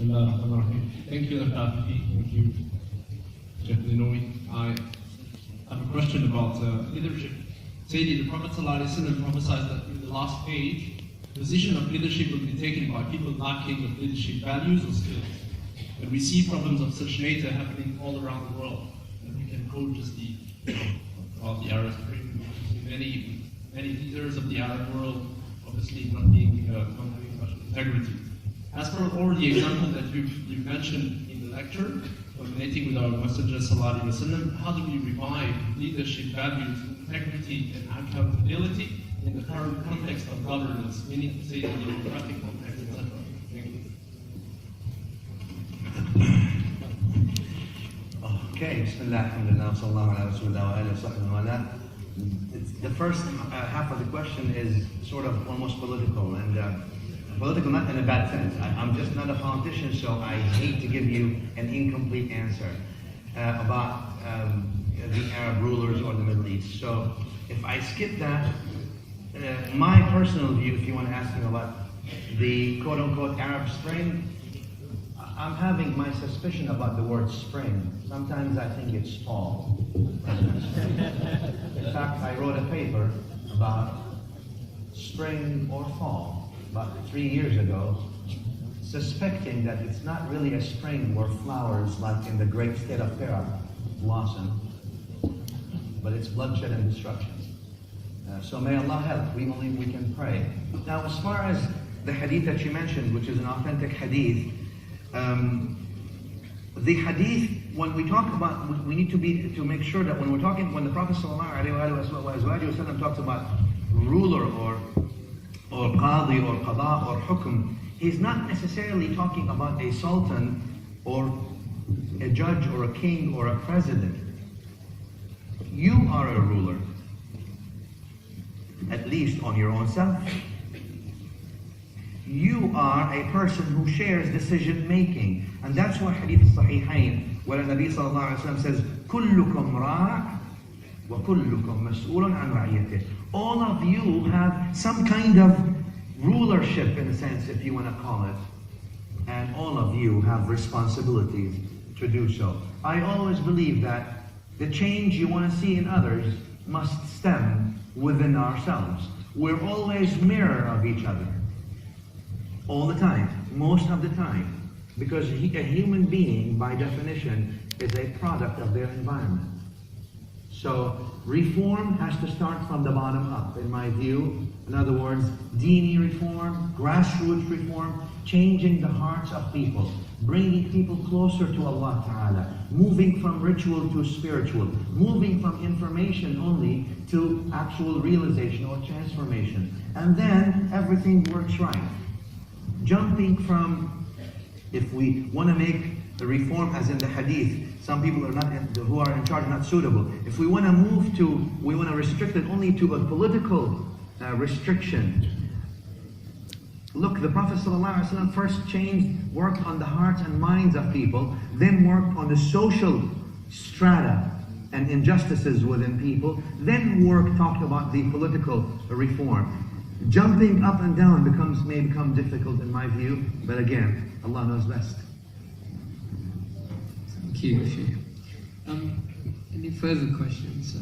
Bismillahirrahmanirrahim. Thank you, Dr. Thank you, Jeff Linoy. I have a question about leadership. Sidi, the Prophet ﷺ prophesied that in the last age, the position of leadership will be taken by people lacking of leadership values or skills. And we see problems of such nature happening all around the world. And we can quote just the Arab Spring, many leaders of the Arab world obviously not having much integrity. As for all the example that you've mentioned in the lecture, culminating with our Messenger Sallallahu Alaihi Wasallam, how do we revive leadership values, integrity, and accountability in the current context of governance, meaning to say the democratic context, etc.? Thank you. Okay, Bismillah, alhamdulillah, sallallahu ala rasulullah wa alihi wa sahbihi wa ala. The first half of the question is sort of almost political, and political not in a bad sense. I'm just not a politician, so I hate to give you an incomplete answer about the Arab rulers or the Middle East. So if I skip that, my personal view, if you want to ask me about the quote-unquote Arab Spring, I'm having my suspicion about the word spring. Sometimes I think it's fall. In fact, I wrote a paper about spring or fall about 3 years ago, suspecting that it's not really a spring where flowers, like in the great state of Perak, blossom, but it's bloodshed and destruction. So may Allah help. We can pray. Now, as far as the hadith that you mentioned, which is an authentic hadith, the hadith, when we talk about, we need to make sure that when we're talking, when the Prophet ﷺ talks about ruler or qadi or qada or hukm, he's not necessarily talking about a sultan or a judge or a king or a president. You are a ruler, at least on your own self. You are a person who shares decision making, and that's why Hadith al-Sahihain, where the Nabi sallallahu alaihi wasallam says, "Kullukum ra' wa kullukum mas'ulun an ra'iyatih." All of you have some kind of rulership, in a sense, if you want to call it, and all of you have responsibilities to do so. I always believe that the change you want to see in others must stem within ourselves. We're always mirror of each other. All the time, most of the time, because a human being, by definition, is a product of their environment. So reform has to start from the bottom up, in my view. In other words, Dini reform, grassroots reform, changing the hearts of people, bringing people closer to Allah Ta'ala, moving from ritual to spiritual, moving from information only to actual realization or transformation. And then everything works right. Jumping from, if we want to make the reform as in the hadith, some people are not who are in charge are not suitable. If we want to move to, we want to restrict it only to a political restriction. Look, the Prophet ﷺ first worked on the hearts and minds of people, then worked on the social strata and injustices within people, then talked about the political reform. Jumping up and down may become difficult in my view, but again, Allah knows best. Thank you. Any further questions?